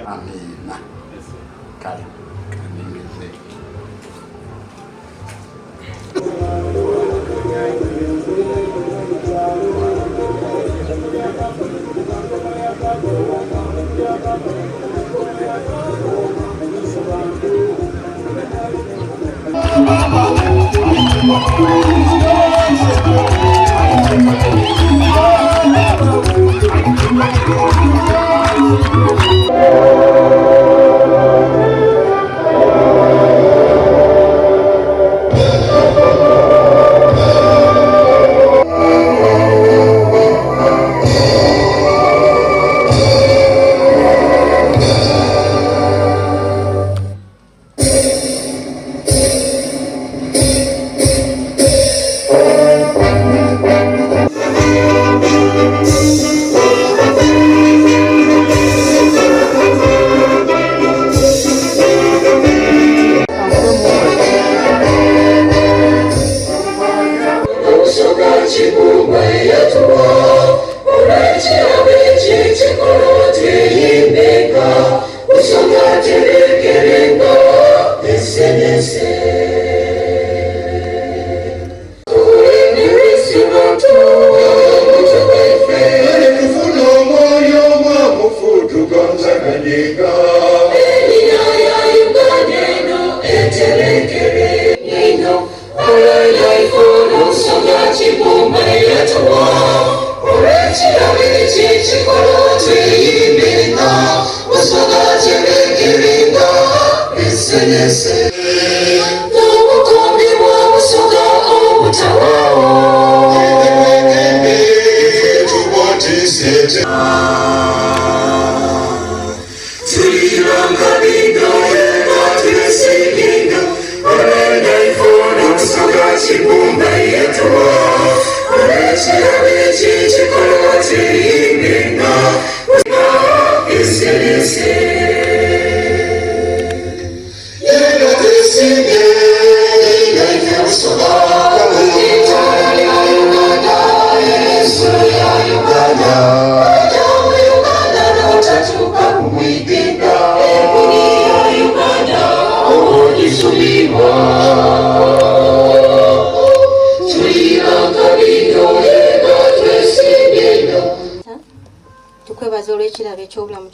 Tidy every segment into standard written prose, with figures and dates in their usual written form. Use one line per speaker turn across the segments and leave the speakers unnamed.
Amina. Kale.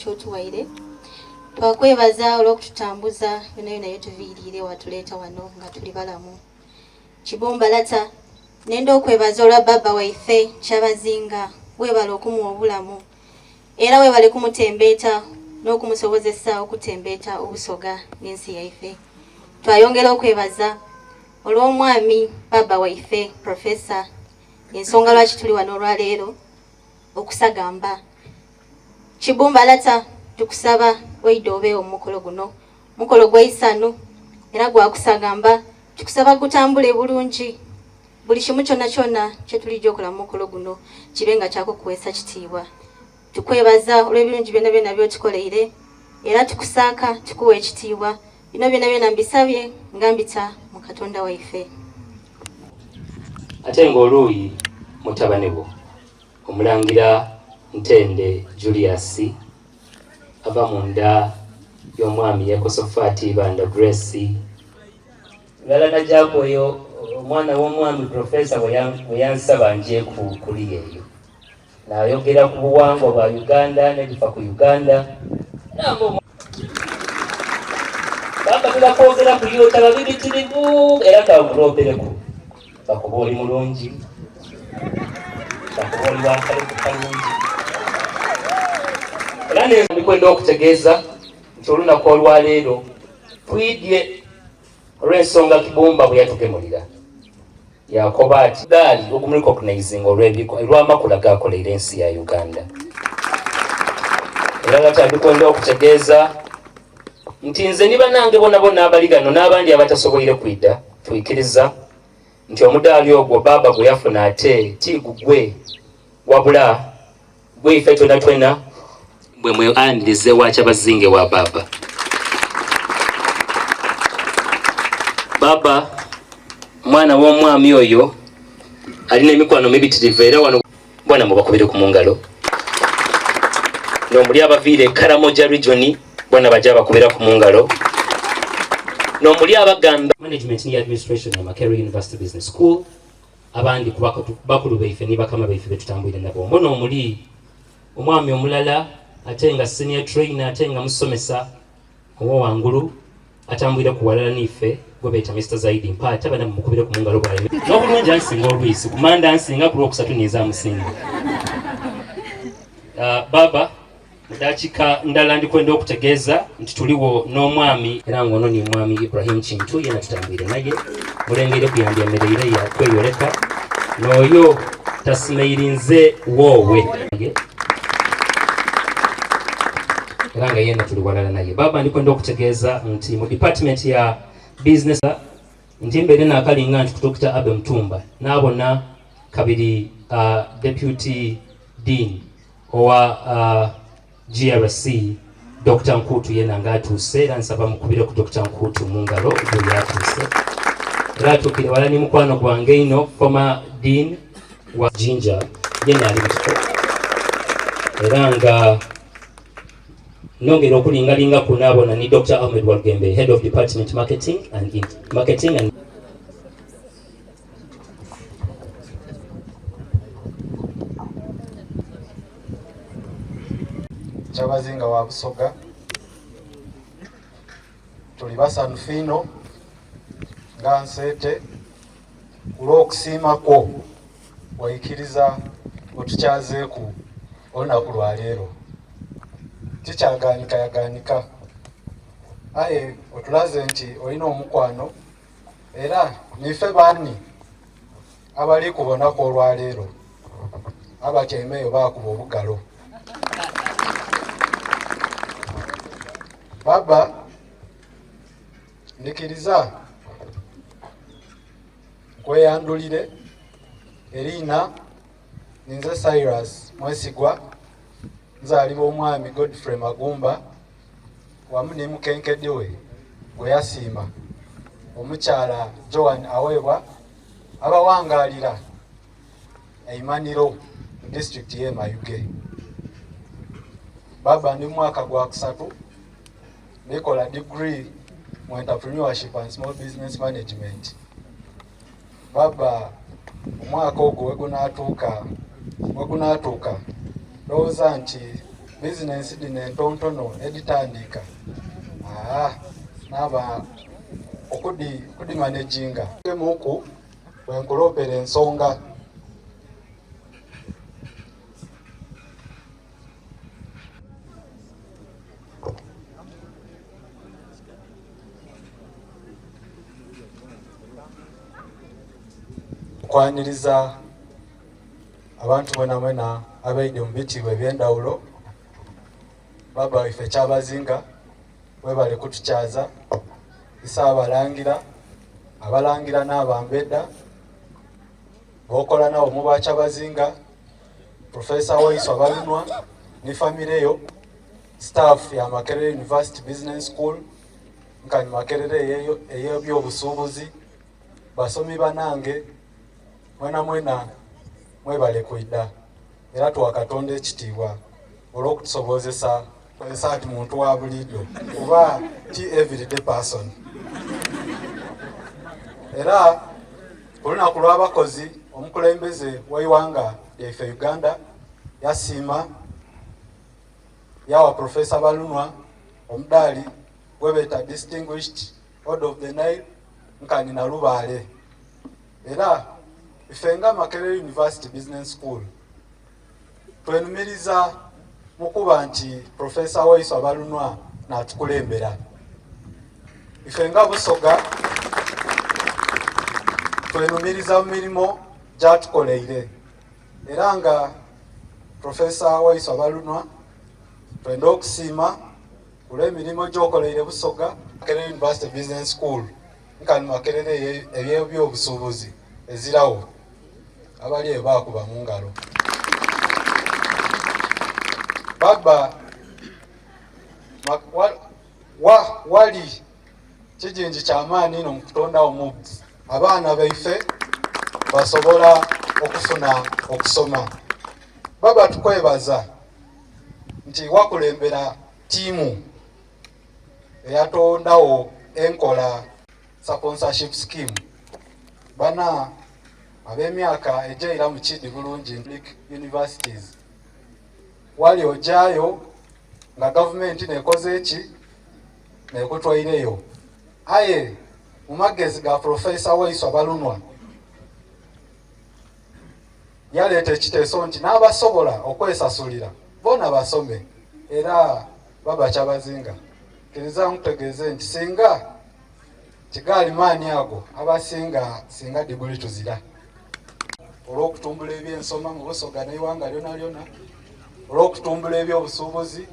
kyotuwaire. Twakwebaza olw'okututambuza yona yetuviirire watuleeta wano nga tuli balamu. Kibumbalata nenda okwebaza olwa baba waife Kyabazinga, webala okumuwa obulamu era webale kumutembeeta n'okumusobozesa okutembeeta obusoga n'ensi yaife. Twayongera okwebaza olw'omwami baba waife Profesa, ensonga lwaki tuli wano olwaleero okusagamba. Kibumbalata tukusaba weidoobe omukolo guno, mukolo gweisanu era gwakusagamba, tukusaba gutambule bulungi. Buli kimu kyonna kyonna kyetulijja okola mu mukolo guno kibe nga kyakukuweesa kitiibwa. Tukwebaza olw'ebirungi byonna byonna by'otukoleire era tukusaaka tukuwa ekitiibwa. Bino byonna byonna mbisabye nga mbita mu Katonda waife.
Ate ng'oluuyi mutabani bo Omulangira Ntende Julius ava munda y'omwami Yekosafaati Banda Grace lala najjako oyo omwana w'omwami Profesa bwe yansaba nje kuli eyo n'ayogera ku buwangwa bwa Uganda n'ebifa ku Uganda baba tubakwogera ku yota babibitirivu era kamulopereko bakuba oli mulungi bakuba oli wakale ku kalungi era ndikwenda okutegeeza nti olunaku olwaleero twidye olw'ensonga Kibumba bwe yatugemulira yakoba ati gaali okumurecognizinga olw'amakula g'akoleire ensi ya Uganda. Era nga tandikwenda okutegeeza nti nze ni bannange bonna abali gano n'abandi abatasoboire kwidda tuikiriza nti omudaali ogwo baba gwe yafuna ate ti gugwe wabula gwe ife twena bwe mweandirize wa Kyabazinga wa baba. Baba mwana w'omwami oyo alina emikwano mibitirivu era wano bwana mubakubire ku mungalo n'omuli abaviire Karamoja region bwana bajja bakubira ku mungalo n'omuli abagamba management ni administration ya Makerere University Business School abandi bakulu baife ni bakama baife betutambwire nabo mbono omuli omwami omulala ate nga senior trainer ate nga musomesa owo wangulu atambwire ku walala nife gwe beta Mr. Zaidi mpata bana mukubire ku mungalo bwaye n'obulungi ansinga olwisi kumanda ansinga ku lwokusatu niza musinga. Baba mudakika ndala ndikwenda okutegeeza nti tuliwo n'omwami era ngono ni mwami Ibrahim Kintu yena tutambwire naye mulengere kuyambya emereire ya kweyoleka n'oyo tasimeirinze wowe era nga yena tuli walala naye. Baba ndikwenda okutegeeza nti mu department ya business nti mbere n'akalinga nti Dr. Abe Mutumba n'abona kabiri deputy dean owa GRC Dr. Nkutu yena nga atuuse era nsaba mukubire ku Dr. Nkutu mungalo bwe yatuuse era atukire wala ni mukwano gwange ino former dean wa Jinja yena ali mutiko era nga nongera okulingalinga kunabona ni Dr. Ahmed Walgembe head of department marketing and
Kyabazinga wa Busoga tuli basanufu ino nga Nseete olw'okusiimako waikiriza otukyazeeku olunaku lwaleero kikyagaanika yagaanika aye otulaze nti olina omukwano era nife baani abali kubonako olwaleero abatyemeeyo baakuba obugalo. Baba ndikiriza kweyandulire erina ninze Cyrus Mwesigwa nzaalibwa omwami Godfrey Magumba wamu ne mukenkedde we gwe yasiima omukyala Joan Aweebwa abawangaalira eimaniro mu district y'e Mayuge. Baba ndi mwaka gwa kusatu nikola degree mu entrepreneurship and small business management. Baba omwaka ogwo wegunaatuuka ndowooza nti business dino entontono editandika naba okudi managinga muku wenkulopera ensonga kwaniriza abantu bonna abaide mu bitibwa ebyendawulo baba waife Kyabazinga webale kutukyaza isa abalangira n'abambedda bokola nabo muba Kyabazinga Prof Waswa Balunywa ne family yo staff ya Makerere University Business School nkani Makerere ey'ebyobusuubuzi basomi banange mwena mwebale kuidda era tuwa Katonda ekitiibwa olw'okutusobozesa ati muntu wa buliido kuba ti everyday person. Era olunaku lw'abakozi omukulembeze w'eiwanga lyaife Uganda yasiima yawa Profesa Balunywa omudaali gwebeta Distinguished Order of the Nile nkani na Lubaale. Era ife nga Makerere University Business School twenumiriza mukuba nti Profesa Waswa Balunywa n'atukulembera. Ife nga Busoga twenumiriza mu mirimo gy'atukoleire era nga Profesa Waswa Balunywa twenda okusiima olw'emirimu gy'okoleire Busoga Makerere University Business School nkani Makerere eby'obusuubuzi ezirawo abali eyo baakuba mu ngalo. Baba wali kijinji ky'amaani ino mu kutondawo MUBS abaana baife basobola okufuna okusoma. Baba tukwebaza nti wakulembera tiimu eyatondawo enkola sponsorship scheme bana ab'emyaka egy'eira mu kidi bulungi public universities wali ojayo nga gavumenti nekoze eki nekutwaireyo aye mu magezi ga Profesa Waswa Balunywa yaleeta ekiteeso nti n'abasobola okwesasulira bona basome era baba Kyabazinga kiriza nkutegeeze nti singa kigaali maani ago abasinga singa diguli tuzira olw'okutumbula ebyensoma mu Busoga n'eiwanga lyona olw'okutumbula ebyobusuubuzi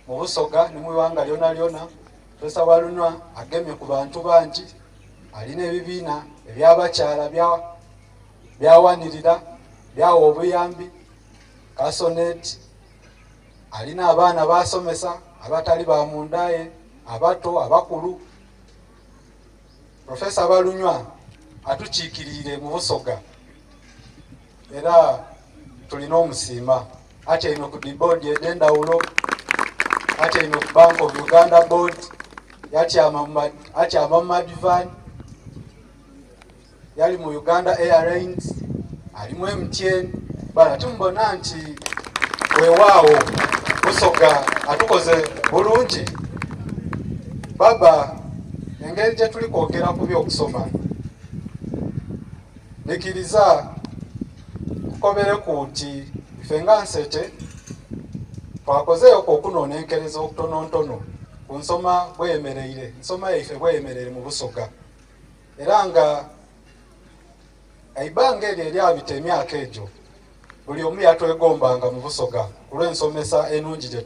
mu Busoga ne mu iwanga lyona. Profesa Balunywa agemye ku bantu bangi alina ebibiina eby'abakyala byawanirira byawa obuyambi kasoneti alina abaana basomesa abatali ba mundaye abato abakulu. Profesa Balunywa atukiikirire mu Busoga era tulina omusiima atyaime ku board ed'endawulo atyaime ku Bank of Uganda board yatyama mu Madivan yali mu Uganda Airlines alimu MTN bana tumubona nti weewaawo Busoga atukoze bulungi. Baba engeri gye tuli kwogera ku by'okusoma nikiriza kukobereku nti ife nga Nseete twakozeyo okunoonenkereza okutonotono ku nsoma bweyemereire nsoma yaife bweyemereire mu Busoga era nga eibanga eryo eryabita emyaka egyo buli omu yatwegombanga mu Busoga olw'ensomesa enungi gye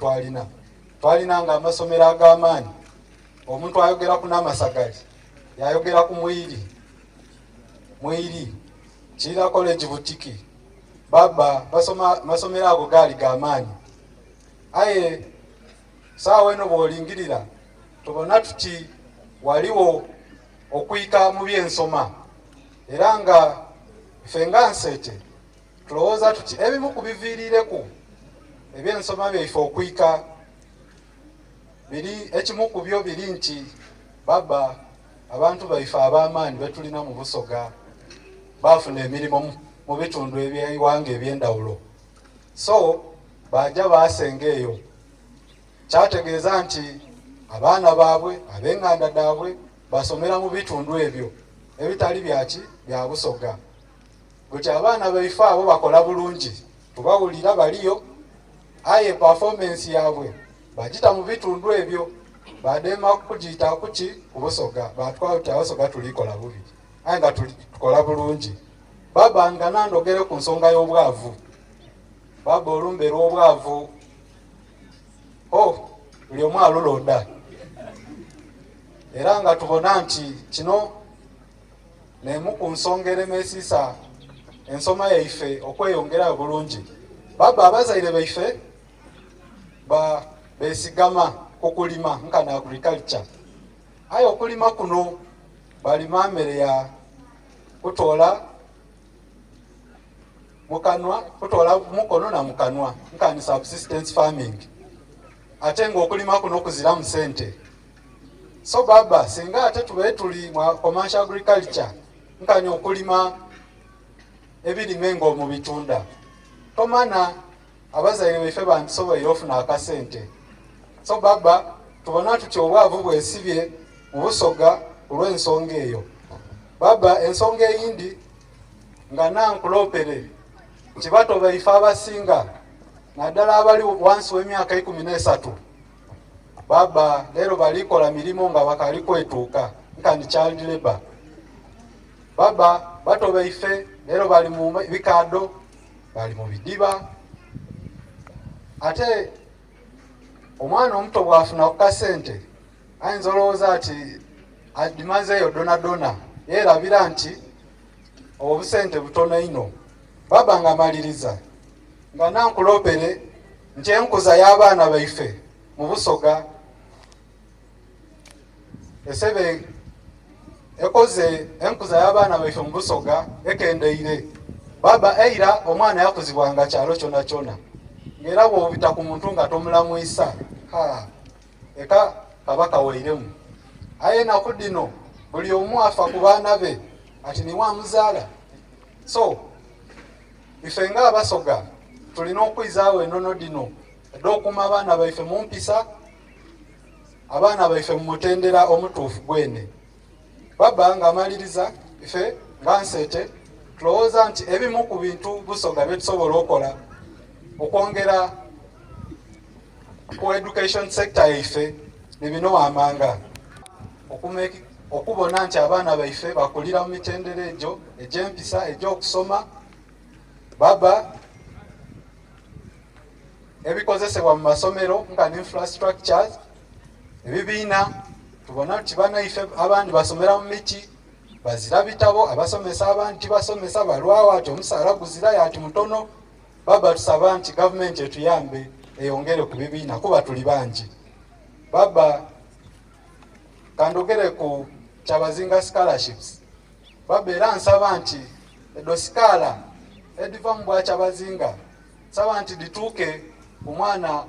twalinanga amasomero ag'amaanyi. Omuntu ayogera ku Namasagari yayogera ku Mwiri Kira College Butiki baba masomero ago gaali g'amaanyi aye saawa eno bw'olingirira tubona tuti waliwo okuyika mu byensoma era nga ife nga Nseete tulowooza tuti ebimu ku biviirireku ebyensoma byaife okuyika biri ekimu ku byo biri nti baba abantu baife ab'amaanyi betulina mu Busoga bafuna emirimu mu bitundu eby'eiwanga eby'endawulo. So bajja basenga eyo. Kyategeeza nti abaana baabwe ab'enganda daabwe basomera mu bitundu ebyo ebitali bya Busoga. Buti abaana baife abo bakola bulungi, tubawulira baliyo, aye performance yaabwe bagita mu bitundu ebyo badema kugiyita kuki ku Busoga. Batwala uti Abasoga tulikola bubi, aye nga tukola bulungi. Baba nga nandogere ku nsonga y'obwavu. Baba olumbe lw'obwavu buli omu alulonda, era nga tubona nti kino nemu ku nsonga eremesiisa ensoma yaife okweyongera bulungi. Baba abazaire baife besigama kukulima nkana agriculture, aye okulima kuno balima mmere ya kutola mukono na mukanwa nkani subsistence farming, ate ng'okulima kuno kuziramu sente. So baba singa ate tube tuli mu commercial agriculture nkani okulima ebirime ng'omu bitunda, tomana abazaire baife bandisoboire ofuna akasente. So baba tubona tuti obwavu bwesibye mu Busoga olw'ensonga eyo. Baba ensonga eyindi nga nankulopere kibato baife abasinga naddala abali wansi w'emyaka 13 baba lero balikola milimo nga bakali kwetuuka nkani child labor. Baba bato baife lero bali mu bikado, bali mu bidiba, ate omwana omuto bwafuna ku kasente ayinza olowooza ati adimazeeyo donadona, yeerabira nti obusente butono ino. Baba nga maliriza nga nankulopere nti enkuza y'abaana baife mu Busoga esebe ekoze enkuza y'abaana baife mu Busoga ekendeire. Baba eira omwana yakuzibwanga kyalo kyona kyona, ngera bw'obita ku muntu nga tomulamwisa eka kabaka wairemu. Aye naku dino buli omu afa ku baana be ati ni wamuzaala. So ife nga Abasoga tulina okwizaawo ennono dino ed'okuma abaana baife mu mpisa, abaana baife mu mutendera omutuufu gwene. Baba nga amaliriza ife nga Nseete tulowooza nti ebimu ku bintu Busoga bye tusobola okola okwongera ku education sector yaife ne bino amanga okubona nti abaana baife bakulira mu mitendera egyo egy'empisa egy'okusoma. Baba ebikozesebwa mu masomero nga infrastructures, ebibiina tubona nti banaife abandi basomera mu miti bazira bitabo, abasomesa abandi basomesa balwawo ati omusaala guzira ati mutono. Baba tusaba nti gavumenti etuyambe eyongere ku bibiina kuba tuli bangi. Baba kandogere ku Kyabazinga scholarships. Baba era nsaba nti edo sikala ediva mu bwa Kyabazinga nsaba nti dituuke omwana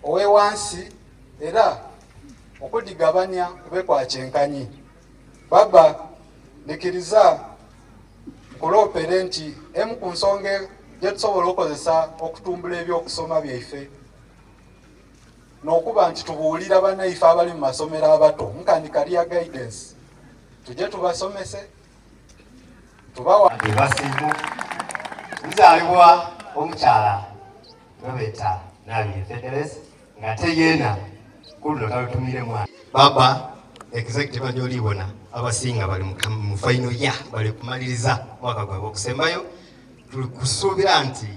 owewansi era okudigabanya kube kwa kyenkanyi. Baba ndikiriza nkulopere nti emu ku nsonga gye tusobola okukozesa okutumbula ebyokusoma byaife n'okuba nti tubuulira bannaife abali mu masomero abato nkani career guidance, tujye tubasomese tubawa
basibu nzaalibwa omukyala Roberta Nabi Federes nga teyeena kuno talutumire mwana. Baba executive nyolibona abasinga bali mu final ya bali kumaliriza mwaka gwabwe okusembayo. Tukusuubira nti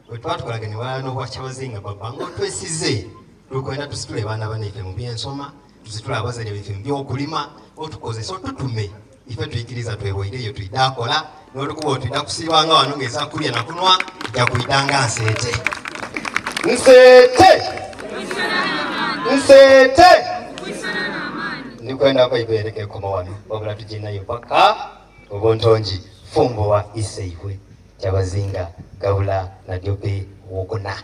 bwe twatukolaganye wano bwa Kyabazinga baba ng'otwesize tukwenda tusitule baana banaife mu byensoma, tusitule abazaire baife mu byokulima, otukozesa otutume ife tuyikiriza tweboireyo tuidakola n'olukuba otuyida kusiibanga wano ng'eza kulya na kunwa tujja kuyidanga Nseete. Nseete! Nseete! Ndikwenda ko ibereke koma wano wabula tuginayo paka obontongi fumbo wa Iseibwe Kyabazinga Gabula Nadiope wokona.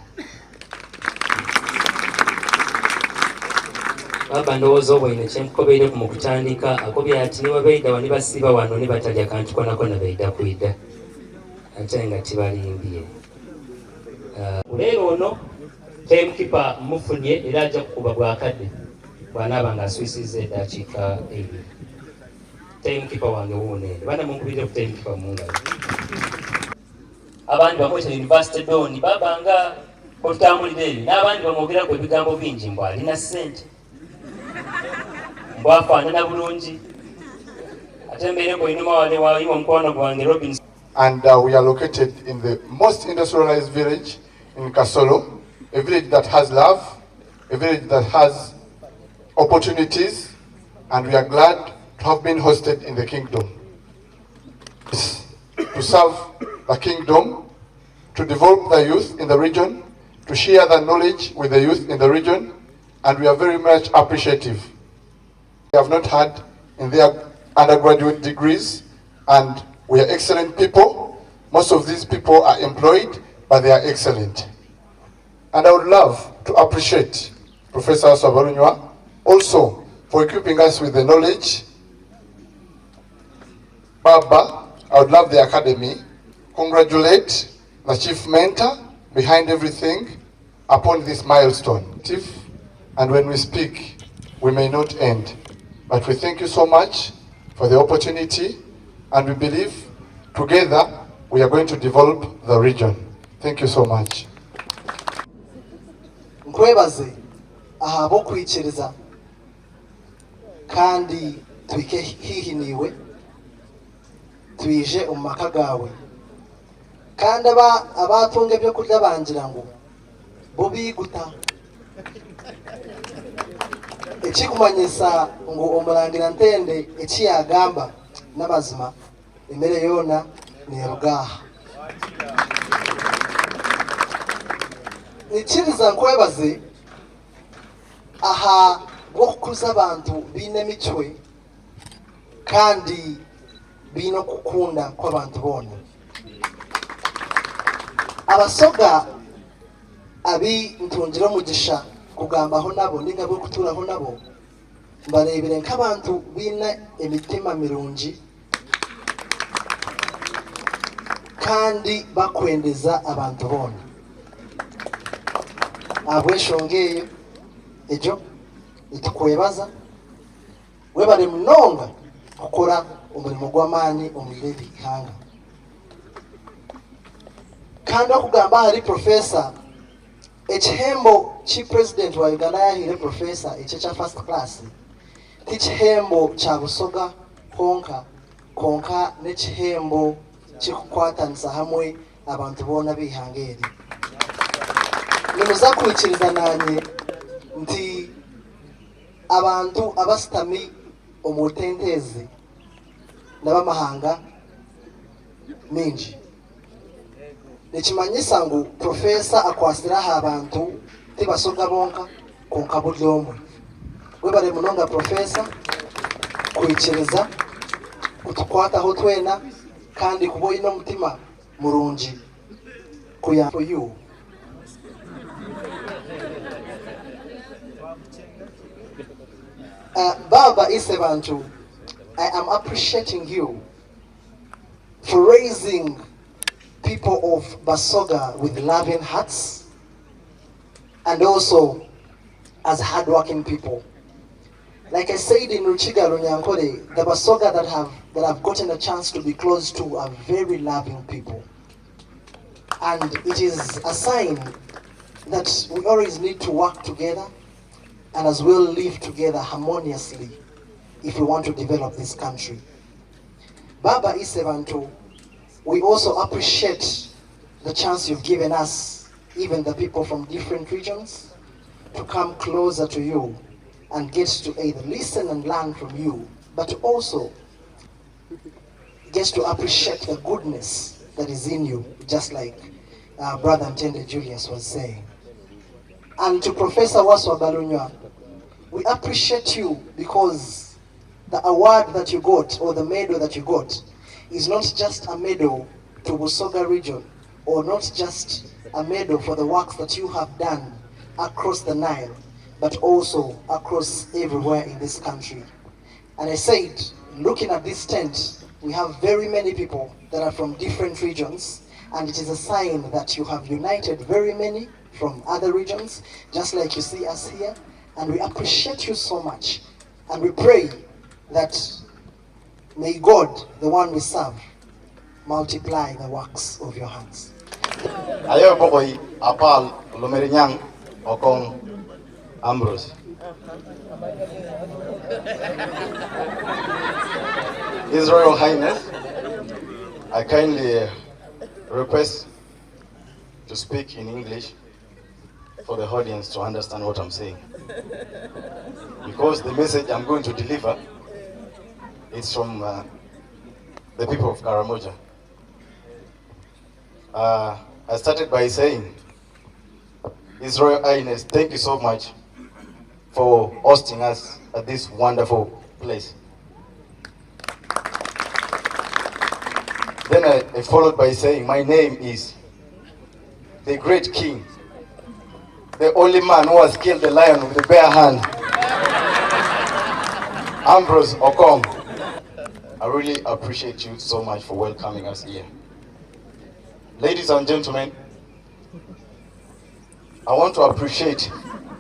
Baba ndowooza obwine kyemukobere ku mukutandika akobya ati niwe beida wani basiba wano ne batalya kantu konako na beida kwida ate nga tibalimbye. Leero ono timekeeper mufunye era ajja kukuba bwakadde bw'anaaba ng'aswisiza eddakiika 2. Timekeeper wange wuuneene bana munkubirire ku timekeeper mu ngalo. Abandi bamweta University Don baba nga otutambulira ebyo n'abandi bamwogerako ebigambo bingi mbw alina ssente mbw afaanana bulungi ate mbeereko einuma wale wayiwa mukwano gwange Robin.
And we are located in the most industrialized village in Kasolo, a village that has love, a village that has opportunities, and we are glad to have been hosted in the kingdom. To serve the kingdom, to develop the youth in the region, to share the knowledge with the youth in the region, and we are very much appreciative. We have not had in their undergraduate degrees, and we are excellent people. Most of these people are employed, but they are excellent. And I would love to appreciate Professor Waswa Balunywa also for equipping us with the knowledge. Baba, I would love the academy. Congratulate the chief mentor behind everything upon this milestone. And when we speak, we may not end. But we thank you so much for the opportunity, and we believe together we are going to develop the region. Thank you so much.
Nkwebaze ahabo kwikiriza kandi twike hihiniwe twije umaka gawe kandi abatunga byo kurya bangira ngo bo biguta ekikumanyisa ngo omurangira ntende ekiyagamba n'abazima emere yona nerugaha nikiriza nkwebaze aha bwo kukuza abantu bine michwe kandi bino kukunda kw'abantu bone abasoga abi ntungiro mugisha kugambaho nabo ningabo kuturaho nabo mbarebere nk'abantu bina emitima mirungi kandi bakwendeza abantu bone abweshongeyo ejo itukwebaza webale munonga kukora umurimo gw'amaanyi omulebe ihanga kandi okugamba hari professor ekihembo chi president wa Uganda yahire professor ekyo kya first class tikihembo kya Busoga konka n'ekihembo kikukwatanisa hamwe abantu bona bihangeri nimuza kwikiriza nanye nti abantu abasitami omutenteze n'abamahanga mingi nekimanyisa ngu profesa akwasiraho abantu tibasoga bonka konka buli omwe webale munonga profesa kwikiriza kutukwataho twena kandi kuba ino mutima murungi kuya for you. Baba Isebantu, I am appreciating you for raising people of Basoga with loving hearts and also as hardworking people. Like I said in Ruchiga Runyankore, the Basoga that I've gotten a chance to be close to are very loving people. And it is a sign that we always need to work together and as well live together harmoniously if we want to develop this country. Baba Isebantu, we also appreciate the chance you've given us, even the people from different regions, to come closer to you and get to either listen and learn from you, but also just to appreciate the goodness that is in you, just like Brother Ntende Julius was saying. And to Professor Waswa Balunywa, we appreciate you because the award that you got, or the medal that you got, is not just a medal to Busoga region, or not just a medal for the work that you have done across the Nile, but also across everywhere in this country. And I said, looking at this tent, we have very many people that are from different regions, and it is a sign that you have united very many from other regions, just like you see us here, and we appreciate you so much, and we pray that may God, the one we serve, multiply the works of your hands.
Ayo bokoi apal lomerinyang okong Ambrose. His Royal Highness, I kindly request to speak in English for the audience to understand what I'm saying. Because the message I'm going to deliver is from the people of Karamoja. I started by saying, His Royal Highness, thank you so much for hosting us at this wonderful place. Then I followed by saying, my name is the great king, the only man who has killed the lion with the bare hand, Ambrose Okong. I really appreciate you so much for welcoming us here. Ladies and gentlemen, I want to appreciate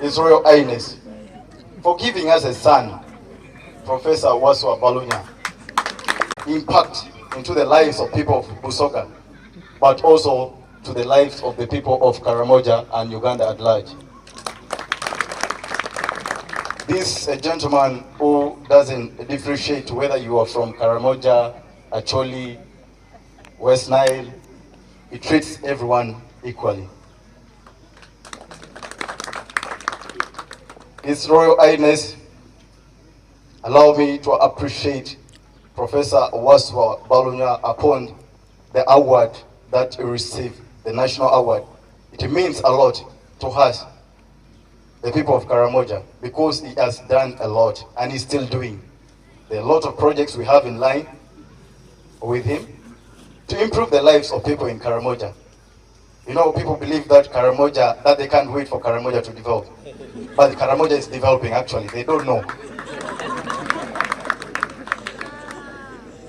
His Royal Highness for giving us a son, Professor Waswa Balunywa, impact into the lives of people of Busoga, but also to the lives of the people of Karamoja and Uganda at large. This is a gentleman who doesn't differentiate whether you are from Karamoja, Acholi, West Nile. He treats everyone equally. His Royal Highness, allow me to appreciate Professor Waswa Balunywa upon the award that he received, the national award. It means a lot to us, the people of Karamoja, because he has done a lot and he's still doing. There are a lot of projects we have in line with him to improve the lives of people in Karamoja. You know, people believe that Karamoja, that they can't wait for Karamoja to develop. But Karamoja is developing actually, they don't know.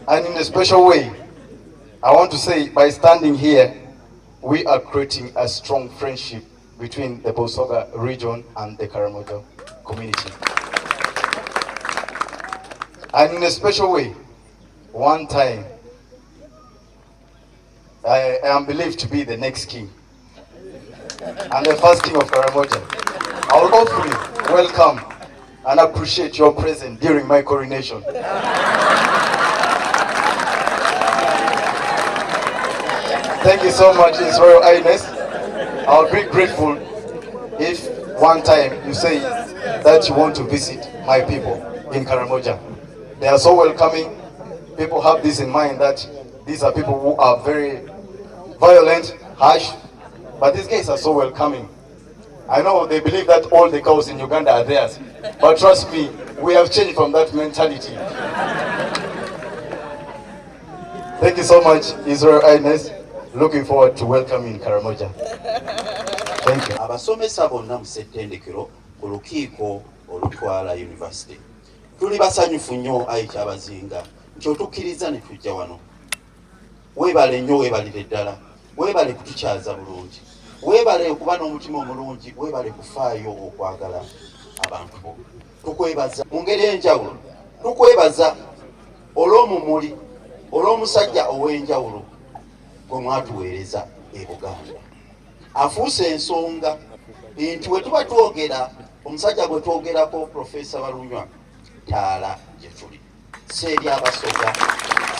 And in a special way, I want to say, by standing here, we are creating a strong friendship between the Busoga region and the Karamoja community. And in a special way, one time, I am believed to be the next king and the first king of Karamoja. I will hopefully welcome and appreciate your presence during my coronation. Thank you so much, His Royal Highness. I'll be grateful if one time you say that you want to visit my people in Karamoja. They are so welcoming. People have this in mind that these are people who are very violent, harsh, but these guys are so welcoming. I know they believe that all the cows in Uganda are theirs, but trust me, we have changed from that mentality. Thank you so much, His Royal Highness. Looking forward to welcoming Karamoja. Thank you.
Abasomesa bonna mu ssettendekero ku lukiiko olutwala University. Tuli basanyufu nnyo ayi Kyabazinga nti otukkiriza ne tujja wano. Weebale nnyo, weebalire ddala. Weebale kutukyaza bulungi. Weebale okuba n'omutima omulungi, weebale kufaayo okwagala abantu bo. Tukwebaza mu ngeri enjawulo. Tukwebaza olw'omumuli, olw'omusajja ow'enjawulo gwe mwatuweereza e Buganda. Afuuse ensonga nti we tuba twogera, omusajja gwe twogerako Profesa Balunywa, taala gye tuli. Si eri Abasoga,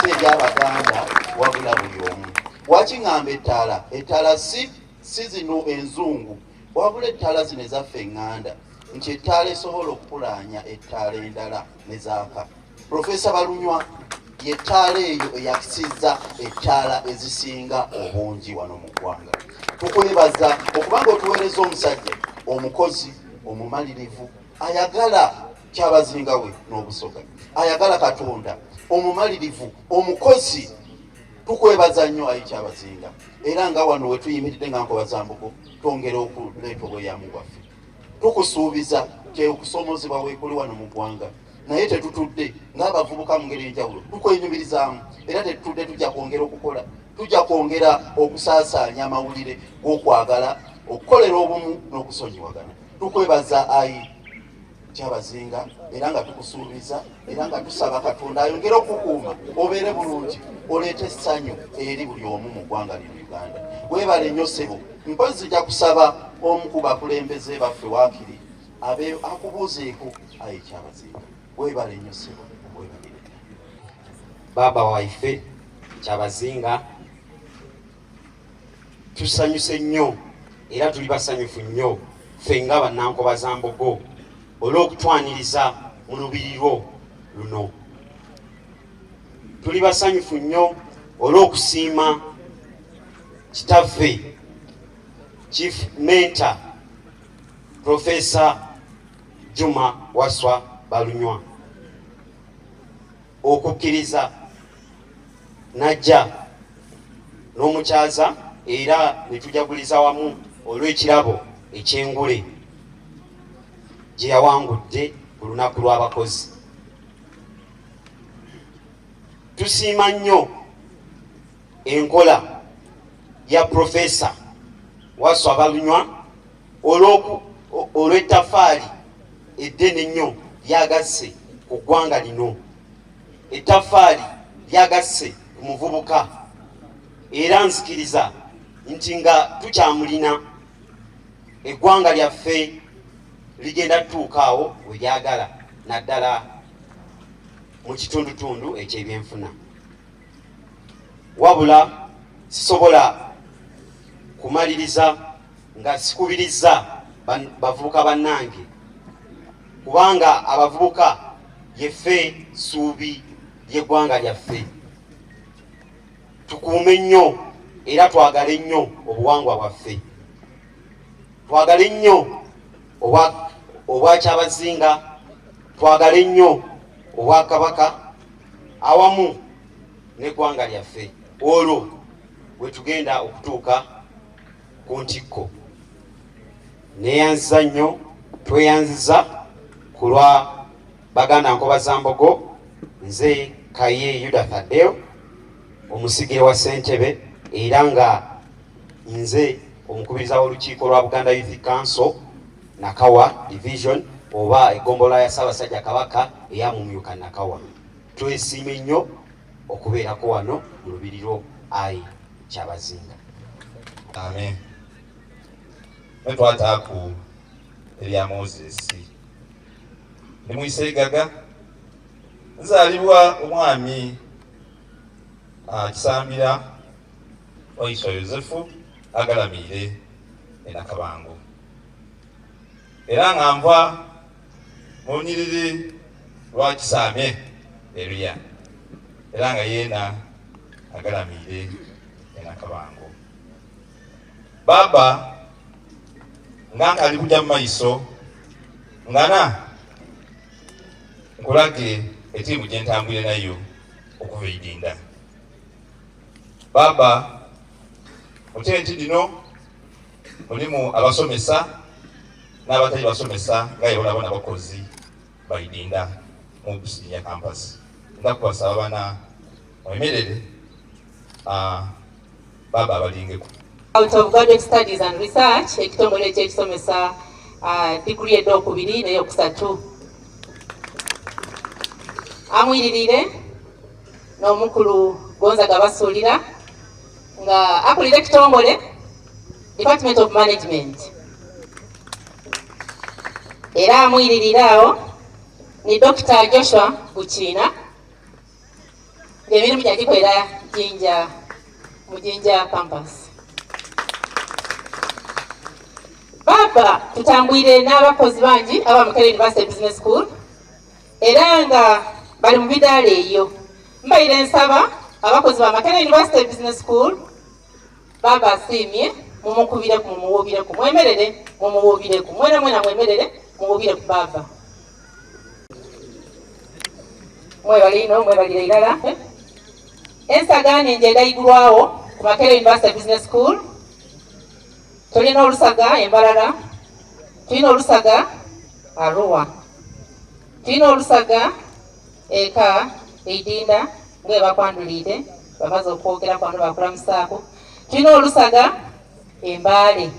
si eri Abaganda, wabula buli omu. Wakiŋŋamba ettaala, ettaala si zino enzungu, wabula ettaala zino ezaffe eŋŋanda, nti ettaala esobola okupulaanya ettaala endala ne zaaka. Profesa Balunywa yettaala eyo eyakisizza ettaala ezisinga obungi wano mu ggwanga. Tukwebaza okubanga otuweereza omusajja omukozi omumalirivu ayagala Kyabazinga we n'Obusoga, ayagala Katonda, omumalirivu, omukozi. Tukwebaza nnyo ayi Kyabazinga, era nga wano we tuyimiridde nga Nkobazambuko twongera okuleeta obweyamo bwaffe. Tukusuubiza nti okusomozebwa weekuli wano mu ggwanga, naye tetutudde ng'abavubuka mu ngeri enjawulo, tukwenyumirizaamu era tetutudde tujja kwongera okukola tujja kwongera okusaasaanya amawulire g'okwagala okukolera obumu n'okusonyiwagana. Tukwebaza ayi Kyabazinga era nga tukusuubiza era nga tusaba Katonda ayongere okukuuma obeere bulungi oleete essanyu eri buli omu mu ggwanga lino Uganda. Weebale nnyo ssebo. Mpozi nja kusaba omu ku bakulembeze baffe waakiri akubuuzeeko ayi Kyabazinga. Weebale nnyo ssebo. Weebalire.
Baba waife Kyabazinga tusanyuse nnyo era tuli basanyufu nnyo ffe nga bannankoba za Mbogo olw'okutwaniriza mu lubiriro luno. Tuli basanyufu nnyo olw'okusiima kitaffe Chief Mentor Professor Waswa Balunywa okukkiriza najja n'omukyaza era ne tujaguliza wamu olw'ekirabo eky'engule gye yawangudde ku lunaku lw'abakozi. Tusiima nnyo enkola ya Professor Waswa Balunywa olw'ettafaali eddene ennyo lyagasse ku ggwanga lino, ettafaali lyagasse ku muvubuka, era nzikiriza nti nga tukyamulina eggwanga lyaffe ligenda tutuukaawo we lyagala naddala mu kitundutundu eky'ebyenfuna. Wabula sisobola kumaliriza nga sikubiriza bavubuka bannange, kubanga abavubuka yeffe ssuubi ly'eggwanga lyaffe. Tukuume nnyo era twagale nnyo obuwangwa bwaffe, twagale nnyo obwa Kyabazinga, twagale nnyo obwa Kabaka awamu n'eggwanga lyaffe, olwo bwe tugenda okutuuka ku ntikko. Neeyanziza nnyo, tweyanziza ku lwa baganda nkoba za Mbogo, nze Kaye Yuda Thaddeo omusigire wa Ssentebe era nga nze omukubiriza w'olukiiko lwa Buganda Youth Council Nakawa Division oba egombola ya Ssaabasajja Kabaka eyamumyuka Nakawa. Twesiime nnyo okubeerako wano mu lubiriro ayi Kyabazinga.
Amen. Twataaku ebya Moses ne Mwisegaga nzaalibwa omwami Kisambira Oiswa Yosefu agalamiire Nakabango, era nga nva mu lunyiriri lwa Kisaamye Eruya, era nga yeena agalamiire Nakabango. Baba nga nkali kujja mu maiso ngana nkulage ettiimu gye ntambwire nayo okuva Idinda. Baba mu tenti lino mulimu abasomesa n'abatali basomesa nga yebonabona bakozi ba Idinda MUBS ya campus. Nda kubasaba bana oyemerere Baba abalingeko.
Out of Graduate Studies and Research, ekitongole ekisomesa degree ed'okubiri n'eyokusatu. Amwiririre n'omukulu Gonza Gabasuulira nga akulira ekitongole Department of Management. Era amwiririra awo ni Dr. Joshua Buchina ng'emirimu gyagikolera mu Jinja campus. Baba tutambwire n'abakozi bangi aba Makerere University Business School era nga bali mu bidaala eyo. Mbaire nsaba abakozi ba Makerere University Business School Baba asiimye mumukubireku mumuwobireku mwemerere mumuwobireku mwena mwemerere mumuwobireku Baba. Mwebalino mwebalire irala. Ensagaane nje ndayigulwawo ku Makerere University Business School. Tulina olusaga Embalala, tulina olusaga Arua, tulina olusaga eka Idinda ng'ebakwandulidde, bamaze okwogera kwano bakulamusaako. Tulina olusaga Embaale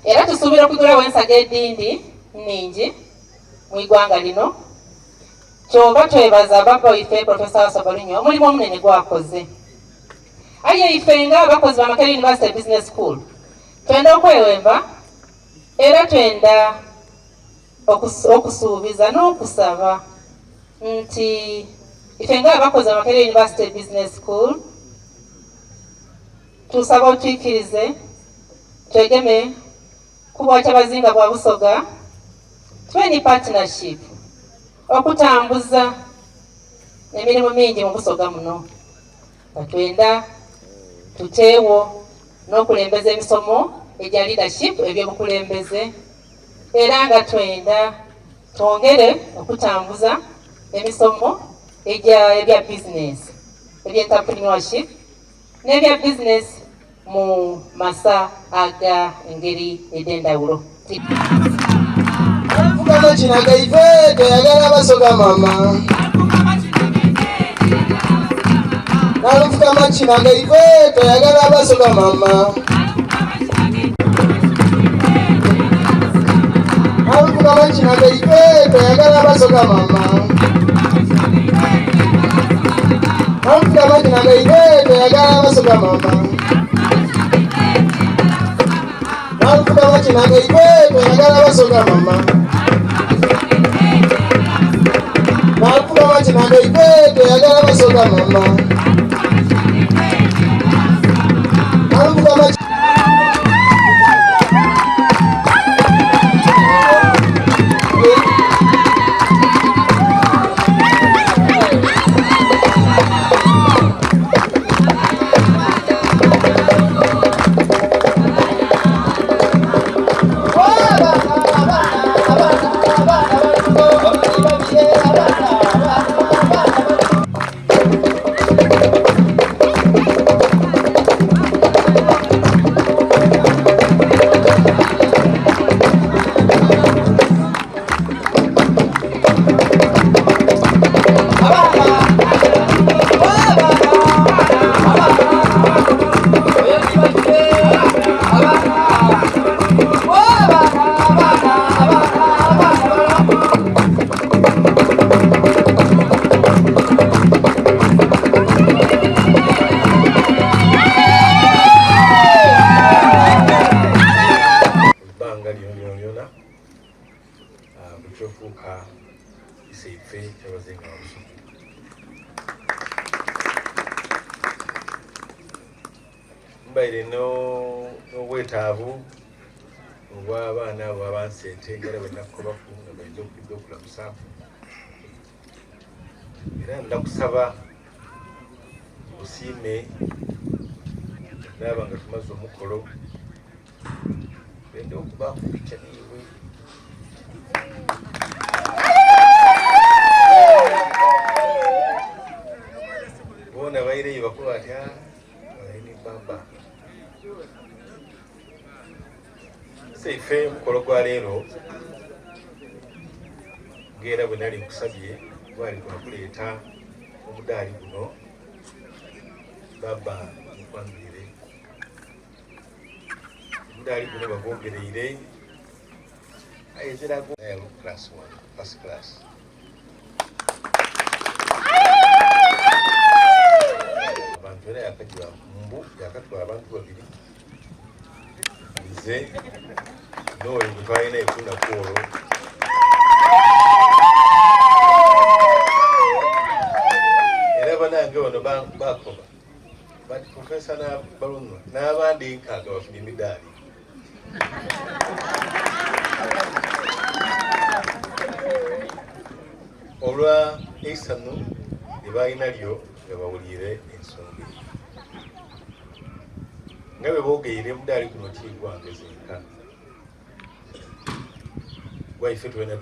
era tusuubira okugulawo ensaga edindi nningi mu igwanga lino. Kyova twebaza baba waife Prof Waswa Balunywa omulimu omunene gwakoze. Aye ife nga abakozi ba Makerere University Business School twenda okwewemba era twenda okusuubiza n'okusaba nti ife nga abakozi ba Makerere University Business School tusaba otwikirize twegeme ku bwa Kyabazinga bwa Busoga tube ni partnership okutambuza emirimu mingi mu Busoga muno nga twenda tuteewo n'okulembeza emisomo egya leadership ebyobukulembeze era nga twenda twongere okutambuza emisomo ebya business eby'entrepreneurship n'ebya business mu masa aga engeri ed'endawulo.
Mukama kinaga ife toyagala Abasoga mama. Mukama kinaga ife toyagala Abasoga mama. Mukama kinaga ife toyagala Abasoga mama. Mukama kinaga ife toyagala Abasoga mama. Mukama kinaga ife toyagala Abasoga mama. Mukama kinaga ife toyagala Abasoga mama.
Mbaire no wetaavu obw'abaana abo abanseete ngera bwennakukobaku nga bainza okudde okulamusaako era ndakusaba busiime naaba nga tumaze omukolo benda okubaako pica niiwe boona baireyo bakuba atya alaini bamba seife mukolo gwa leero ngera bwe nali nkusabye gwali gwakuleeta omudaali guno baba mukwangire omudaali guno bagwongereire ayezerago Nile Class One, first class. Abantu era yakajwa mbu yakatwala abantu babiri nze n'oyo gwe twalina ekuna kwolwo era banange bano bakoba bati Profesa Balunywa n'abandi nkaaga bafuna emidaali olwa esanu lyebalina lyo nga bawulire ensonga nga bwe boogeire mudaali guno kigwange zenka gwaife twena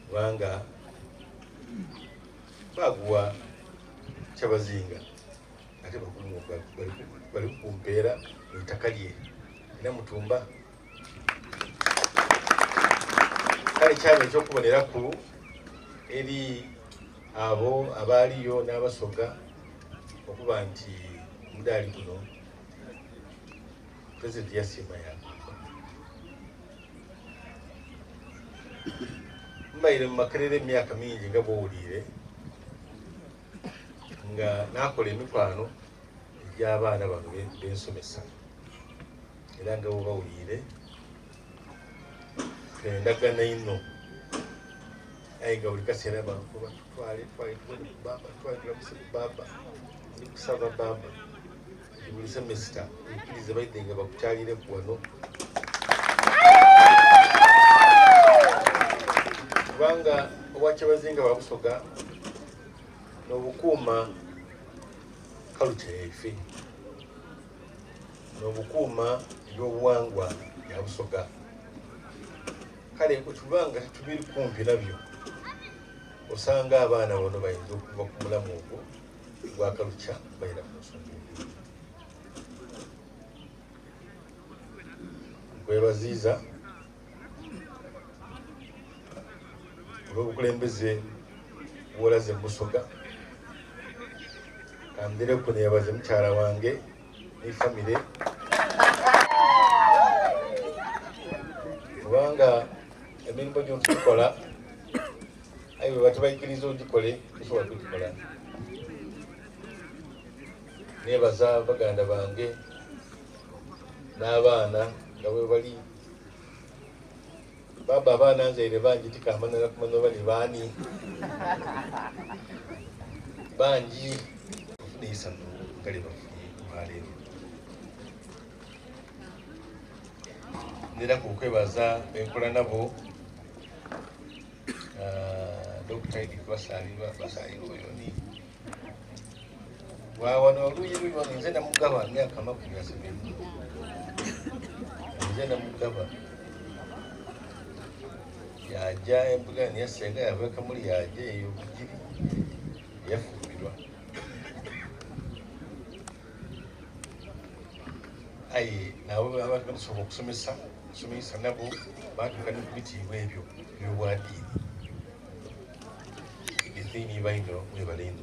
kubanga baguwa Kyabazinga ate bali kukumpeera mu ttaka lye Namutumba. Kale kyama ekyokuboneraku eri abo abaaliyo n'Abasoga okuba nti omudaali guno pulezidenti yasiima yako mbaire mu Makerere emyaka mingi nga bwowulire nga nakola emikwano egy'abaana bano bensomesa era nga bwebawulire endagana ino aye nga buli kaseera bankuba twale baba ndi kusaba baba buli semesita ekkirize baidde nga bakukyalireku wano kubanga obwa Kyabazinga bwa Busoga n'obukuuma culture yaife n'obukuuma ebyobuwangwa bya Busoga kale kutubanga tetubiri kumpi nabyo osanga abaana bano bayinza okuva ku mulamu ogwo gwa culture bayira ku nsonga nkwebaziiza olw'obukulembeze bwolaze mu Busoga kandireku neyabaze mukyala wange ne famire kubanga emirimu gyotukola aye bwe batubayikiriza ogikole tusobola kugikola. Nebaza baganda bange n'abaana nga bwe bali baba abaana nzaire bangi tikamanira kumanya bali baani bangi ofuna kale bafunye kumalero ndera kukwebaza benkola nabo Dr. Idi basalirwa yoni wano oluyi luyoni nze namugaba myaka 27 nze namugaba yaja embuga niyasenga yava Kamuli yaje eyo Bigiri yafumbirwa aye nabo abantu basobola okusomesa nabo batuuka ne kubitiibwa ebyo byobwadiini eddiini baino mwebalindu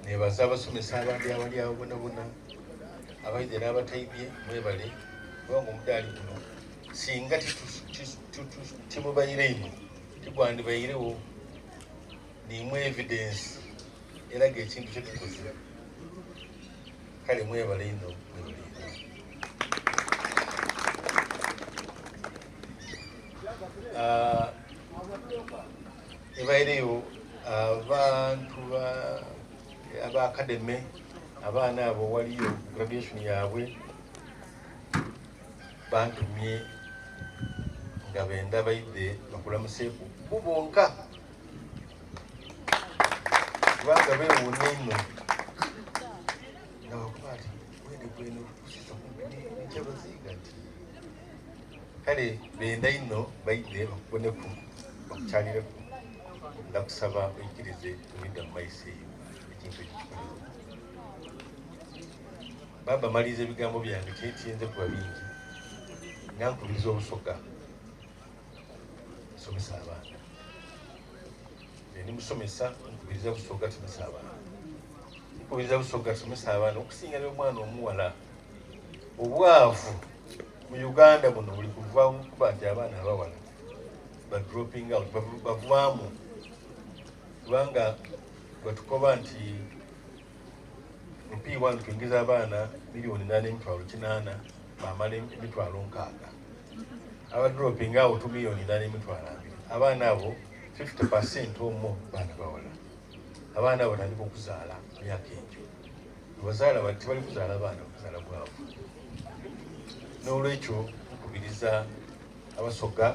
nebaza abasomesa abandi abali awo bonabona abaide n'abataibye mwebale kubanga omudaali guno singa timubaire ino tigwandibairewo nimwe evidence eraga ekintu kyetukoze kale mwebale ino ebaireyo abantu aba academy abaana abo waliyo graduation yaabwe bantumye nga benda baidde bakulamuseeku bubonka kubanga beewuunya ino nga bakuba ati wende kweno kusisa kumpi Kyabazinga nti kale benda ino baidde bakuboneku bakukyalireku ndakusaba oyikirize tubidda mu maiso eyo ekintu ekikikolera baba maliza ebigambo byange kyekiyinza kuba bingi nankubiriza Obusoga somesa abaana ndi musomesa nkubiriza Busoga somesa abaana nkubiriza Busoga somesa abaana okusinga n'omwana omuwala obwavu mu Uganda buno buli kuva kuba nti abaana abawala ba dropping out bavaamu kubanga batukoba nti P1 tuingiza abaana milioni 8.8 bamala emitwalo 6 aba dropping out 2 milioni 8.2 abaana abo 50% omo baana bawala abaana abo batandika okuzaala myaka egyo bazaala bati bali kuzaala abaana okuzaala bwavu n'olwekyo okubiriza Abasoga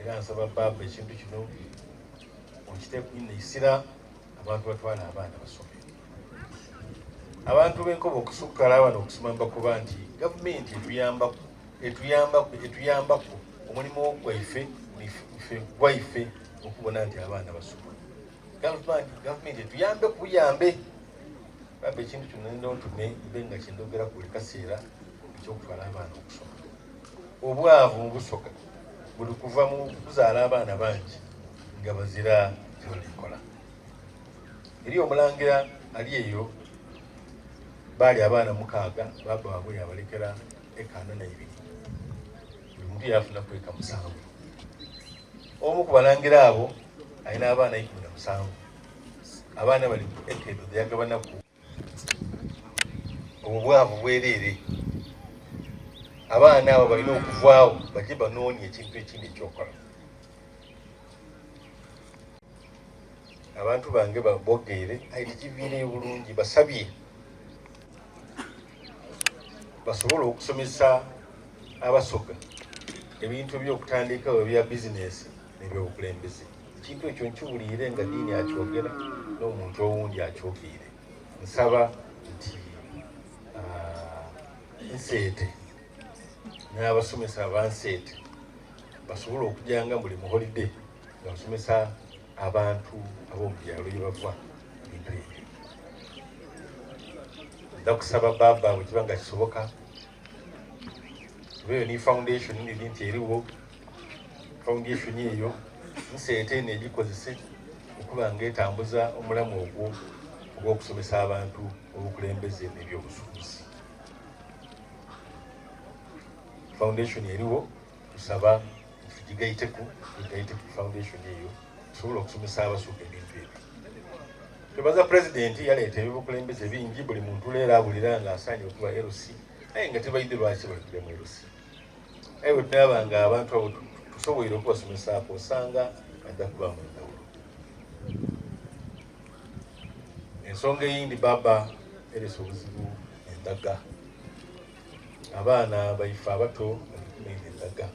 era nsaba baba ekintu kino okiteeku neisira abantu batwala abaana basome abantu b'enkoba okusukala abana okusoma bakuba nti gavumenti etuyambako omulimu gwaife gwaife okubona nti abaana basoma gavumenti etuyambe kuyambe baba ekintu kino ntume mbe nga kyendogera ku buli kaseera ekyokutwala abaana okusoma obwavu mu Busoga buli kuva mu kuzaala abaana bangi nga bazira kyolikola. Eri omulangira ali eyo baali abaana 6 baba waabwe yabalekera ekaana na 2. Buli muntu yafuna kweka 7. Omu ku balangira abo alina abaana 17. Abaana bali ekedo yagabanaku obubwavu bwereere. Abaana abo balina okuvaawo bajje banoonye ekintu ekindi ekyokola. Abantu bange babogeere ayi kiviire bulungi basabye basobola okusomesa Abasoga ebintu by'okutandika bya bizinesi n'ebyobukulembeze. Ekintu ekyo nkiwulire nga ddiini akyogera n'omuntu owundi akyokiire. Nsaba nti Nseete n'abasomesa aba Nseete basobola okujjanga buli mu holiday nga basomesa abantu ab'omu byalo gye bava ebintu ebyo. Nda kusaba baba bwe kiba nga kisoboka tubeeyo ni foundation niri nti eriwo foundation eyo Nseete negikozese okuba nga etambuza omulamu ogwo ogw'okusomesa abantu obukulembeze n'ebyobusuubuzi. Foundation eriwo tusaba tugigaiteku foundation eyo tusobola okusomesa Abasoga ebintu ebyo. Twebaza president yaleeta ebyobukulembeze bingi buli muntu leero abulira nga asaanye okuba LC naye nga tebayidde lwaki balekire mu LC. Aye bwe tunaba nga abantu abo tusoboire okubasomesako osanga adda kuba mu ndawulo. Ensonga eyindi baba eresa obuzibu endaga. Abaana baife abato balikumenya endaga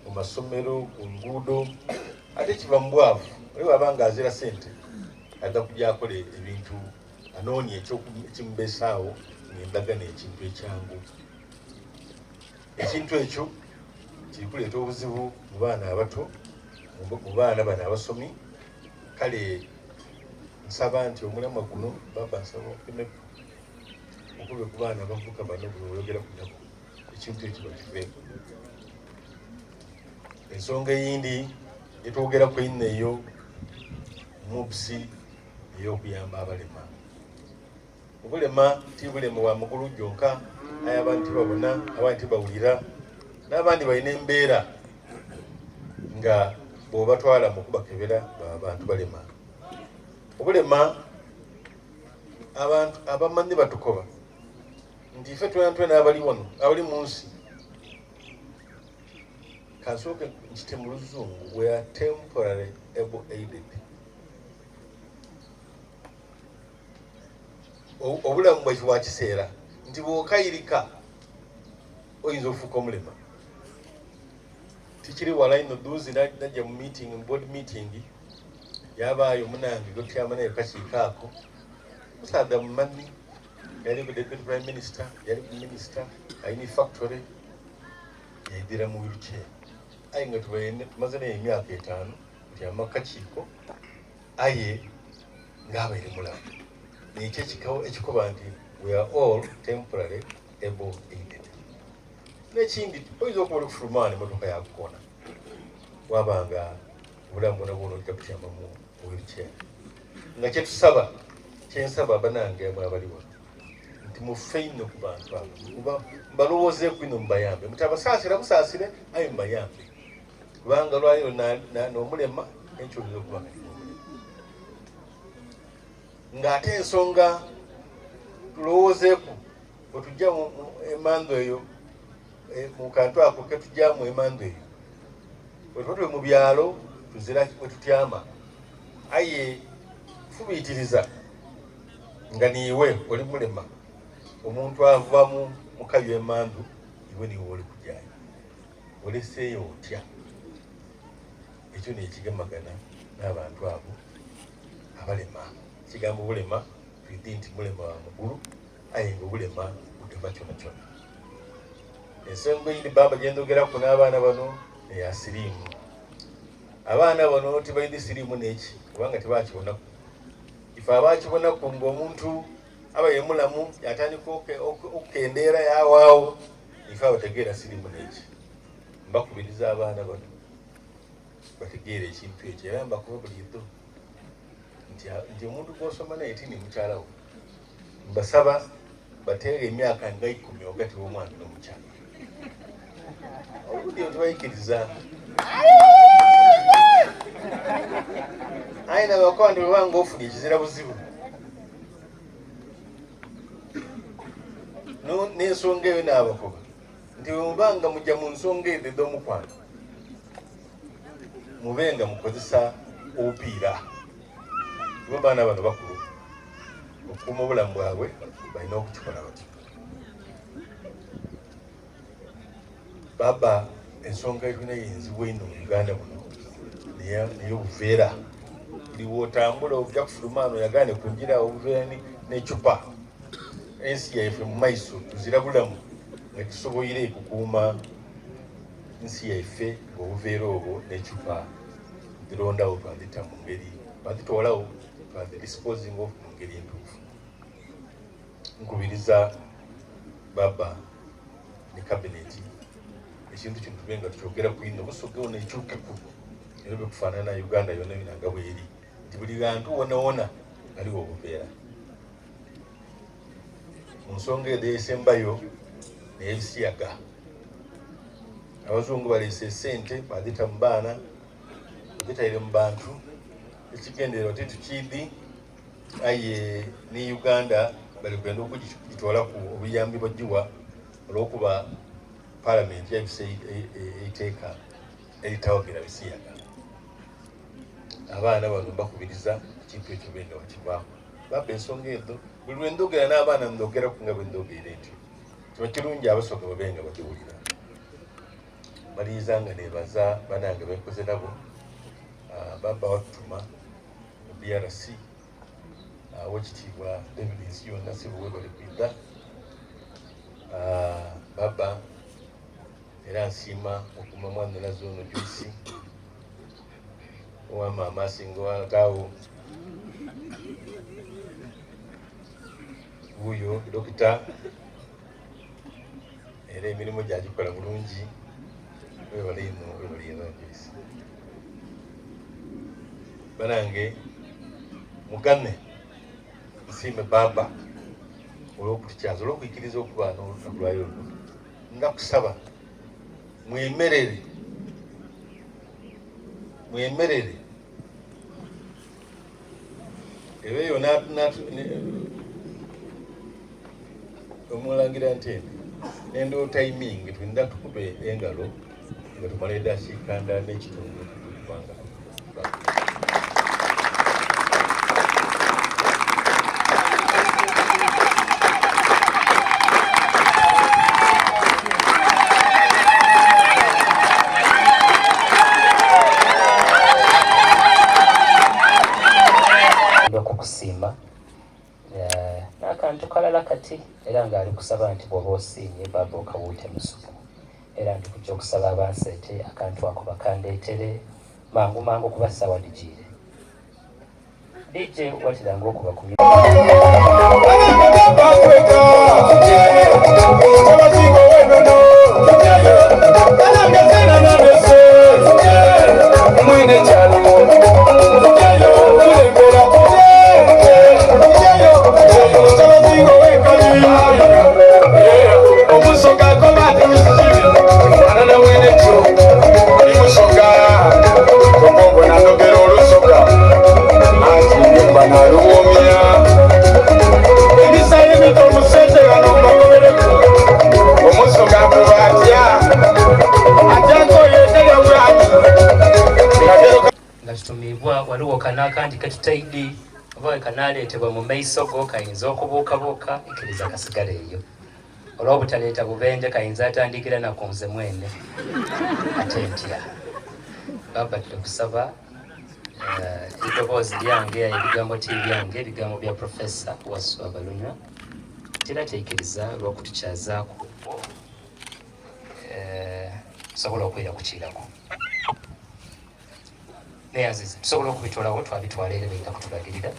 mu masomero ku nguudo ate kiva mu bwavu. Oli wabanga azira sente adda kujja akola ebintu anoonye ekimubeesaawo ng'endaga n'ekintu ekyangu. Ekintu ekyo kiri kuleeta obuzibu mu baana abato, mu baana bano abasomi. Kale nsaba nti omulamwa guno baba nsaba okumeku okube ku baana abavuka bano bwe oyogera ku nnaku ekintu ekyo bakiveeko. Ensonga eyindi etwogerako ino eyo MUBS ey'okuyamba abalema. Obulema ti bulema wa mugulu gyonka, aye abantu babona, abantu bawulira, n'abandi balina embeera nga bw'obatwala mu kubakebera abantu balema. Obulema abantu abamanyi batukoba nti ife twena abali wano abali mu nsi kansooke nkite mu Luzungu we are temporary able aided. Obulamu bwaife bwa kiseera nti bw'okayirika oyinza okufuuka omulema. Tikiri wala ino duuzi najja mu meeting, mu board meeting yabaayo munange gotyama naye kakiikaako musaadha mumanyi yali ku deputy prime minister, yali ku minister, ayina factory yaidira mu wheelchair. Aye nga tumaze naye emyaka 5 kutyama kakiiko aye ng'abaire mulamu. Nekyo ekikoba nti we are all temporary able aided. N'ekindi oyinza okuba oli kufuluma emmotoka yakukona wabanga obulamu bwona bwona ojja kutyama mu wheelchair. Nga kyetusaba kyensaba abanange amwe abali wano nti muffe ino ku bantu abo mbalowoozeeku ino mubayambe. Mutabasaasira busaasire aye mubayambe kubanga lwaliro n'omulema ekyo oyinza okuba nga ng'ate ensonga tulowoozeeku bwe tujja mu emando eyo mu kantu ako ke tujjamu emando eyo bwe tuba tuli mu byalo tuzira bwe tutyama aye fubiitiriza nga niiwe oli mulema omuntu ava mu kayo emandu iwe niwe oli kujjayo oleseeyo otya. Ekyo nekigemagana n'abantu abo abalema. Kigambo bulema twidi nti mulema wa mugulu aye nga obulema butema kyona kyona. Ensonga eyindi baba gyendogeraku n'abaana bano eya siriimu. Abaana bano tebalina siriimu n'eki kubanga tebakibonaku. Ife abakibonaku ng'omuntu aba ye mulamu yatandika okukendeera yawaawo ife abategeera siriimu n'eki. Mbakubiriza abaana bano bategeere ekintu ekyo yayamba kuba bulido nti omuntu gw'osoma naye tini mukyalawo mbasaba bateere emyaka nga 10 wakati w'omwana n'omukyala obudde tebayikiriza aye nabakoba nti bwebanga ofunye ekizira buzibu n'ensonga eyo n'abakoba nti bwemubanga mujja mu nsonga ezo ez'omukwano mubenga mukozesa obupiira kuba baana bano bakulu okukuuma obulamu bwabwe balina okukikola batyo baba ensonga etulina yenzibwa eno mu Uganda buno neyobuveera buli wotambula ojja kufulumaano yagane kunjira obuveera n'ecupa ensi yaife mu maiso tuzira bulamu nga tusoboire kukuuma nsi yaife ng'obuveera obwo n'ecupa zirondawo twazita mu ngeri twazitwalawo twazidisposing of mu ngeri entuufu nkubiriza baba ne kabineti ekintu kino tube nga tukyogera ku ino busogewo n'ekyukeku era bekufaanana Uganda yonna binanga bweri nti buli bantu wona wona aliwo obuveera mu nsonga ezo esembayo n'ebisiyaga abazungu baleese sente bazita mu baana bazitaire mu bantu ekigendererwa tetukidi aye ne Uganda bali kwenda okugitwala ku obuyambi bw'agiwa olw'okuba palamenti yabise eiteeka eritawagira bisiyaga abaana bano bakubiriza ekintu ekyo benda wakivaako baba ensonga ezo buli lwendogera n'abaana ndogeraku nga bwendogeera ntyo kiba kirungi Abasoga babenga bagiwulira maliriza nga nebaza banange bekoze nabo baba watutuma mu DRC wekitiibwa evidence yonna sibuwe bali kwidda baba era nsiima okuma mwana nazo ono Joyce owa maama asinga wakaawo wuyo dokita era emirimu gyagikola bulungi webalino Joyce banange mugane nsiime baba olw'okutukyaza olw'okuyikiriza okuba n'olwayo luno ndakusaba mwemerere ebeeyo omulangira ntende nendo timing twinda tukube engalo nga tumala eddakiikanda n'ekitundu kubanga
kukusiima n'akantu kalala kati era ng'ali kusaba nti bw'oba osiimye baba okawuute musuku era ndi kujja okusaba Abanseete akantu ako bakandeetere mangu mangu kuba ssaawa digiire DJ watiranga okuba ku waliwo kanakandi ketutaidi oba kanaleetebwa mu maiso go kayinza okubuukabuuka ikkiriza kasigala eyo olw'obutaleeta bubenje kayinza atandikira naku nze mwene ate ntya baba tukusaba eddoboozi lyange ebigambo ti byange ebigambo bya Profesa Waswa Balunywa tera teikiriza olw'okutukyazaako tusobola okwera kukiirako neyanziza tusobola okubitwalawo twabitwala era beyina kutulagirira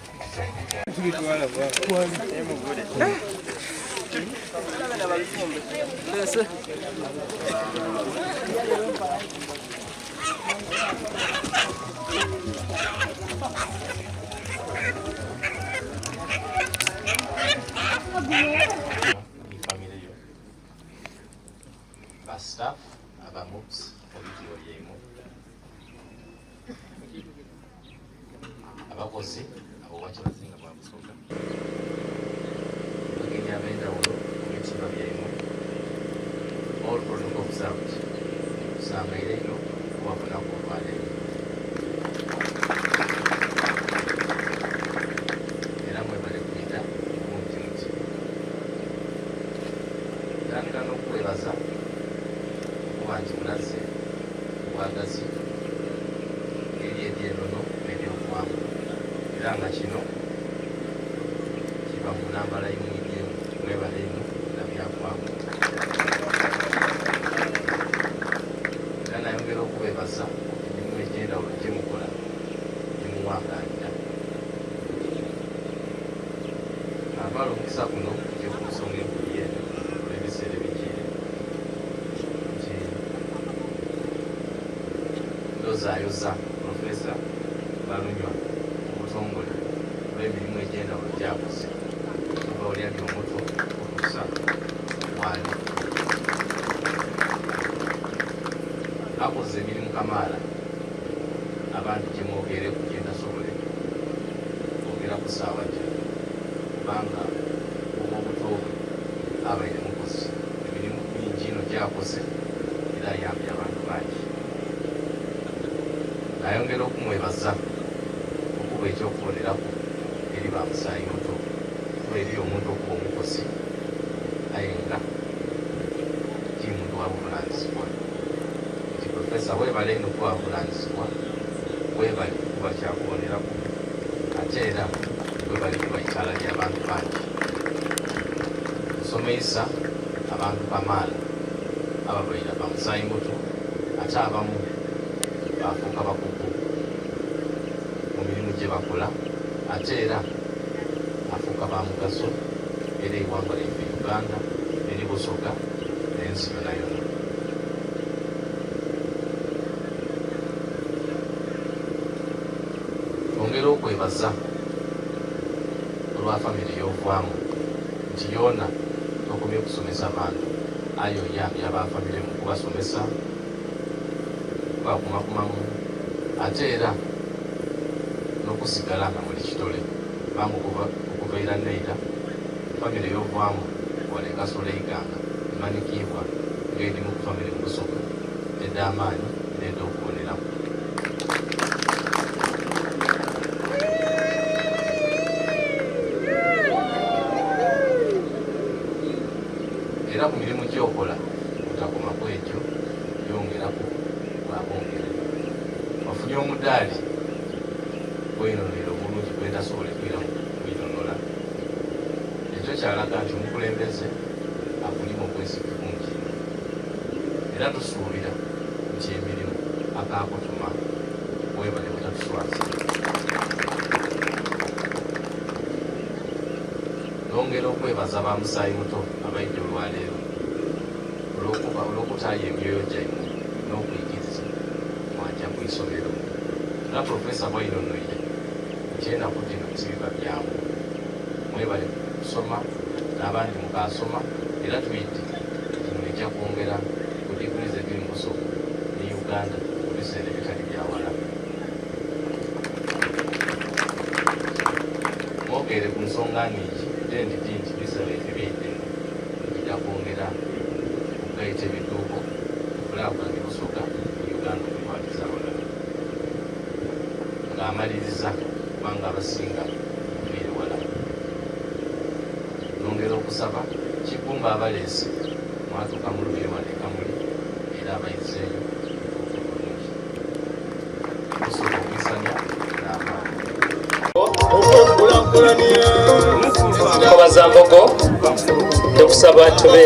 Staff aba MUBS obitiyo yemu abakozi abo Kyabazinga bwa Busoga bagenyi ab'enjawulo obitiibwa byemu all protocol observed usangaire ino kubafunako olwaleero era mwebale kuyita mungi muti tandika n'okwebaza wanti mulaze obwagazi eri ebyenono n'ebyobuwangwa era nga kino kiva mu nambala y'omwiryemu mwebale eno nabyakwangwa era nayongera okubeebaza emirimu egy'endawulo gyemukola gyemuwangaanya abaala omukisa guno gyekunsonga enkulu yeeno olw'ebiseera ebigiire yoza Profesa Balunywa obutongole olw'emirimu egy'endawulo gyakoze oba oli ali omuto okusa wali akoze emirimu kamaala abantu gyemwogereku gyendasobole kwogera ku ssaawa gye kubanga oba obuto bwe abaire mukozi emirimu mingi ino gyakoze era ayambye abantu bangi ayongera okumwebaza okuba ekyokubonerako eri bamusaayi muto kuba eri omuntu okuba omukozi aye nga kiri muntu wabuvunanyizibwa nti Profesa weebale ino kuba wabuvunanyizibwa weebale kuba kyakubonerako ate era weebale kuba itaala ly'abantu bangi nsomeyisa abantu kamaala ababaire bamusaayi muto ate abamu bafuuka bakugu mu mirimu gye bakola ate era afuuka ba mugaso era eggwanga lyaffe Uganda eri Busoga n'ensi yonna yonna. Ongera okwebaza olwa famire y'ovaamu nti yoona tokomye kusomesa bantu ayo oyambye abafamire mu kubasomesa bakumakumamu ate era n'okusigala nga muli kitole banga okuvaira neira famire y'ovaamu wala engasolo eiganga emanikibwa ng'erimu ku famire mu Busoga edda amaanyi nedda okuboneramu. Era ku mirimu gy'okola otakoma ku egyo yongeraku bwabongere wafunye omudaali gweyinonera obulungi gwetasobole kwinonola ekyo kyalaga nti omukulembeze akulima obwesige bungi era tusuubira nti emirimu akakutuma webale butatuswaza. Nongera okwebaza ba musaayi muto abaijja olwaleero olw'okutaaya emyoyo gyammwe n'okuyigiriza mwajja ku isomero era Profesa bwayinonoire ekyennaku gino bisibiba byamu mwebale kusoma n'abandi mukasoma era tuyidde kino ejja kwongera ku diguli z'ebiri mu Busoga ne Uganda mu biseera ebitali byawala. Mwogere ku nsonga nyingi nti biseera ebibidde ejja kwongera okugaita ebidduuko okulaakulanya Busoga mu Uganda okukwatiza abalala ng'amaliriza kubanga abasinga okubeera wala. Nongera okusaba Kigumba abaleesi mwatuuka mu lubiri wala Kamuli era abayizeeyo obulungi Busoga okwisanya n'amaani.
Kyabazinga tukusaba tube